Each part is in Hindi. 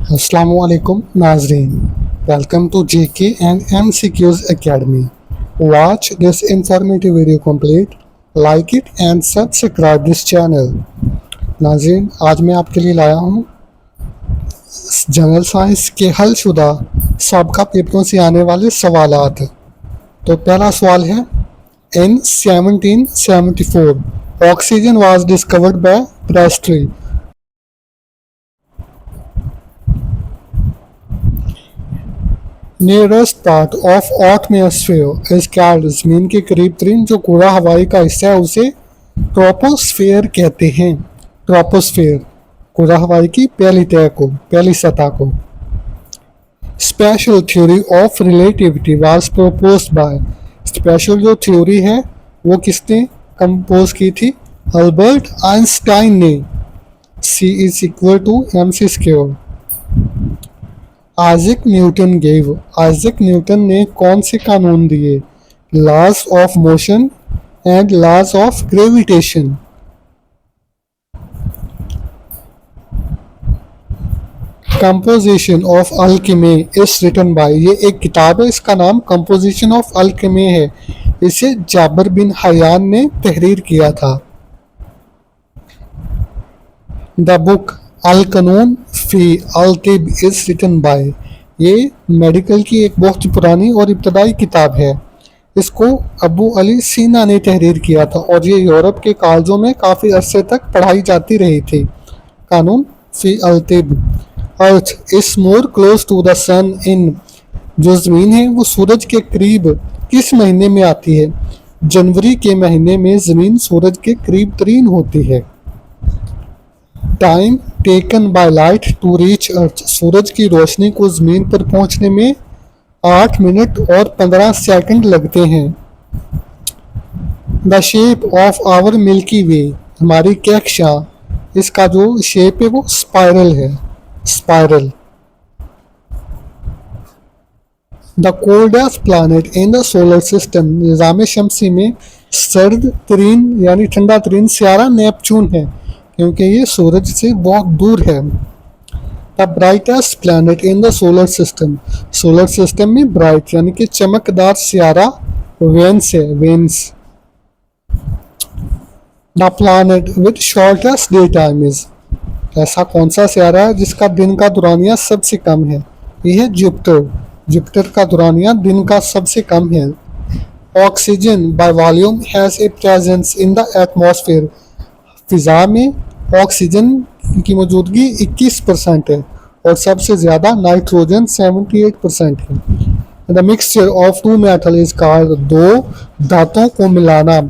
Assalamualaikum Nazreen. Welcome to JK and MCQ's Academy. Watch this informative video complete, like it and subscribe this channel. नाज़रीन, आज मैं आपके लिए लाया हूँ जनरल साइंस के हलशुदा साबका पेपरों से आने वाले सवालात। तो पहला सवाल है, in 1774 oxygen was discovered by Priestley. Nearest part of atmosphere is called, जमीन के करीब तरीन जो गोला हवाई का हिस्सा है उसे ट्रोपोस्फेयर कहते हैं। ट्रोपोस्फेयर गोला हवाई की पहली तह को, पहली सतह को। Special theory of relativity was proposed by, special जो थ्योरी है वो किसने कंपोज की थी? अल्बर्ट आइंस्टाइन ने। C is equal to mc square. Isaac Newton gave, Isaac Newton ने कौन से कानून दिए? Laws of motion and laws of gravitation. Composition of alchemy is written by, ये एक किताब है, इसका नाम कंपोजिशन ऑफ अल्केमी है। इसे जाबिर बिन हयान ने तहरीर किया था। द बुक अल कानून फी अल तिब इज रिटन बाय, ये मेडिकल की एक बहुत पुरानी और इब्तदाई किताब है। इसको अबू अली सीना ने तहरीर किया था और ये यूरोप के कॉलेजों में काफ़ी अरसे तक पढ़ाई जाती रही थी। कानून फी अल तिब। Earth is more close to the sun in, जो ज़मीन है वो सूरज के करीब किस महीने में आती है? जनवरी के महीने में ज़मीन सूरज के करीब तरीन होती है। Time taken by light to reach earth, सूरज की रोशनी को ज़मीन पर पहुंचने में 8 मिनट और 15 सेकंड लगते हैं। The shape of our Milky Way, हमारी कक्षा, इसका जो शेप है वो स्पाइरल है, spiral. The coldest planet in the solar system, निज़ाम शमसी में सर्द तरीन यानी ठंडा तरीन सियारा नेपच्यून है, क्योंकि ये सूरज से बहुत दूर है। The brightest planet in the solar system, solar system में ब्राइट यानी कि चमकदार सियारा वेन्स है, veins. The planet with shortest day time is, ऐसा कौन सा सियारा है जिसका दिन का दुरानिया सबसे कम है? यह है जुपिटर, जुपिटर का दुरानिया दिन का सबसे कम है। Oxygen by volume has a presence in the atmosphere, फिजा में ऑक्सीजन की मौजूदगी 21% है और सबसे ज़्यादा नाइट्रोजन 78% है। The mixture of two metal is called, दो धातुओं को मिलाना,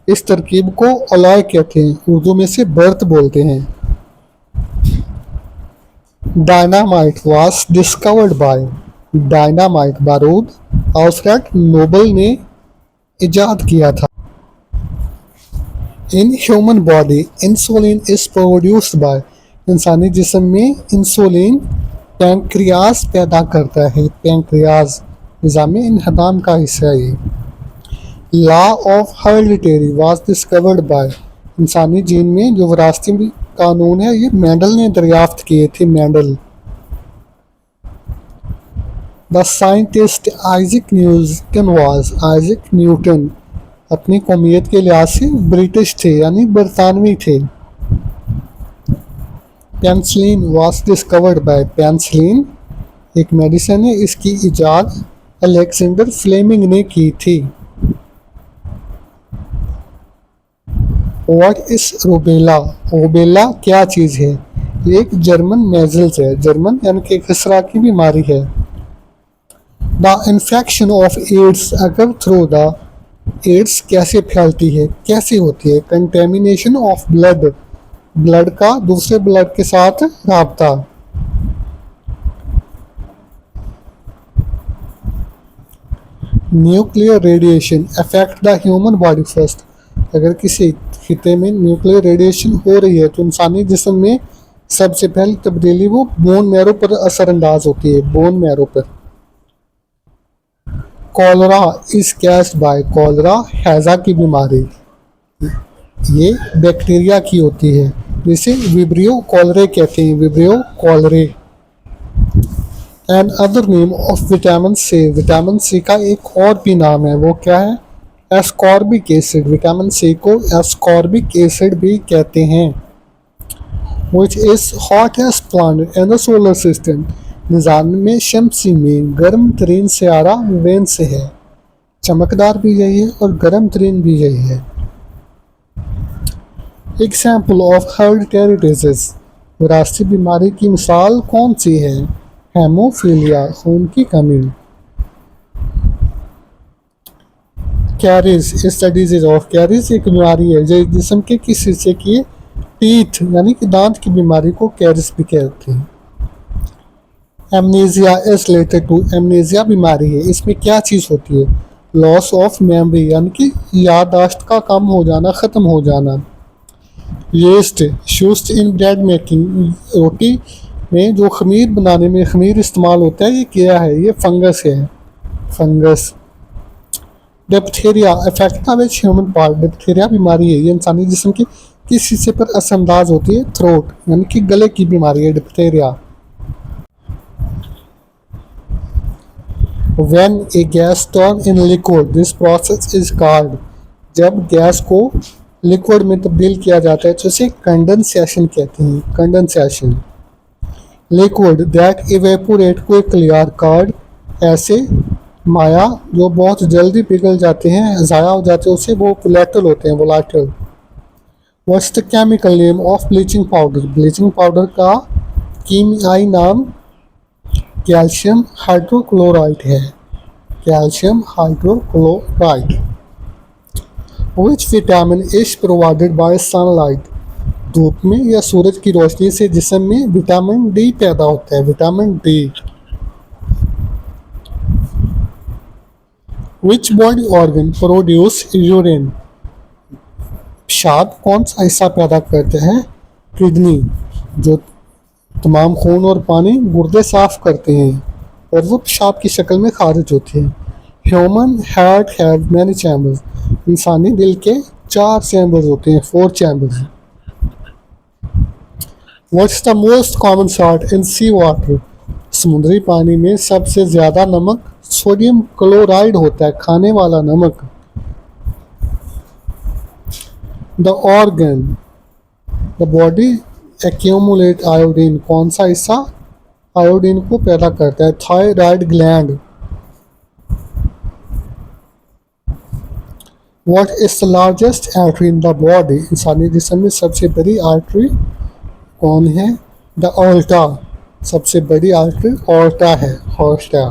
इस तरकीब को अलॉय कहते हैं, उर्दू में से बर्थ बोलते हैं। Dynamite was discovered bye, dynamite बारूद अल्फ्रेड नोबल ने इजाद किया था। In human body insulin is produced by, इंसानी जिस्म में इंसुलिन पैंक्रियाज पैदा करता है, पैंक्रियाज निज़ाम इन्हदाम का हिस्सा है। Law of heredity was discovered bye, इंसानी जीन में जो विरासती कानून है ये मेंडल ने दरियाफ्त किए थे, Mendel. The scientist Isaac Newton was, Isaac Newton अपनी कौमियत के लिहाज से ब्रिटिश थे यानी बरतानवी थे। Penicillin was discovered bye, penicillin एक मेडिसिन है, इसकी इजाद अलेक्जेंडर फ्लेमिंग ने की थी। व्हाट इज रूबेला, रूबेला क्या चीज़ है? ये एक जर्मन मेजल्स है, जर्मन यानी कि खसरा की बीमारी है। द इन्फेक्शन ऑफ एड्स अगर थ्रू द, एड्स कैसे फैलती है, कैसे होती है? कंटेमिनेशन ऑफ ब्लड, ब्लड का दूसरे ब्लड के साथ राबता। Nuclear radiation affect the human body first, अगर किसी खिते में न्यूक्लियर रेडिएशन हो रही है तो इंसानी जिस्म में सबसे पहली तब्दीली वो बोन मैरो पर असरअंदाज होती है, बोन मैरो पर। कॉलरा इज कैस्ड बाय, कॉलरा हैजा की बीमारी, ये बैक्टीरिया की होती है, जिसे विब्रियो कॉलरे कहते हैं, Vibrio cholerae. And other name of vitamin C, vitamin C का एक और भी नाम है, वो क्या है? Ascorbic acid. विटामिन सी को एस्कॉर्बिक एसिड भी कहते हैं। Which is hottest planet in the solar system, निज़ाम में शमसी में गर्म तरीन सियारा वेनस है। चमकदार भी यही है और गर्म तरीन भी यही है। एग्जाम्पल ऑफ हेरिडिटरी डिजीज, विरासती बीमारी की मिसाल कौन सी है? हेमोफीलिया, खून की कमी। Carries is the disease of, carries एक बीमारी है जो जिस्म के किस हिस्से की है? टीथ यानी कि दांत की बीमारी को कैरीज भी कहते हैं। Amnesia is related to, amnesia बीमारी है, इसमें क्या चीज़ होती है? लॉस ऑफ मेमोरी यानी कि याददाश्त का कम हो जाना, ख़त्म हो जाना। Yeast used in bread making, रोटी में जो खमीर बनाने में खमीर इस्तेमाल होता है, ये क्या है? ये फंगस है, fungus. Diphtheria affect which human part, diphtheria बीमारी है, ये इंसानी जिस्म के किस हिस्से पर असरअंदाज होती है? थ्रोट यानी कि गले की बीमारी है diphtheria. When a gas turn in liquid, this process is called, जब गैस को लिक्विड में तब्दील किया जाता है तो इसे कंडेंसेशन कहते हैं, condensation. Liquid that evaporate quickly are called, ऐसे माया जो बहुत जल्दी पिघल जाते हैं, ज़ाया हो जाते हैं, उसे वो वोलेटाइल होते हैं, volatile. What's the chemical name of bleaching powder, bleaching powder का कीमियाई नाम कैल्शियम हाइड्रोक्लोराइड है, calcium hydrochloride. Which vitamin is provided by sunlight, धूप में या सूरज की रोशनी से जिस्म में विटामिन डी पैदा होता है, vitamin D. Which body organ produce urine, पेशाब कौन सा हिस्सा पैदा करते हैं? किडनी, जो तमाम खून और पानी गुर्दे साफ करते हैं और वो पेशाब की शक्ल में खारिज होती है। Human heart have many chambers, इंसानी दिल के 4 चैम्बर्स होते हैं, 4 chambers. What's the most common salt in sea water, समुद्री पानी में सबसे ज़्यादा नमक सोडियम क्लोराइड होता है, खाने वाला नमक। The organ the body accumulate iodine, कौन सा हिस्सा आयोडीन को पैदा करता है? Thyroid gland. What is the largest artery in the body, इंसानी जिस्म में सबसे बड़ी आर्टरी कौन है? द ऑल्टा, सबसे बड़ी आर्टरी ऑल्टा है, aorta.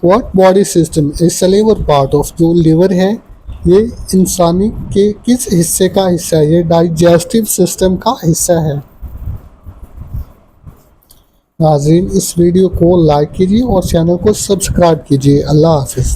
What body system is the liver part of, जो लिवर है ये इंसानी के किस हिस्से का हिस्सा है? ये डाइजेस्टिव सिस्टम का हिस्सा है। नाज़रीन, इस वीडियो को लाइक कीजिए और चैनल को सब्सक्राइब कीजिए। अल्लाह हाफिज़।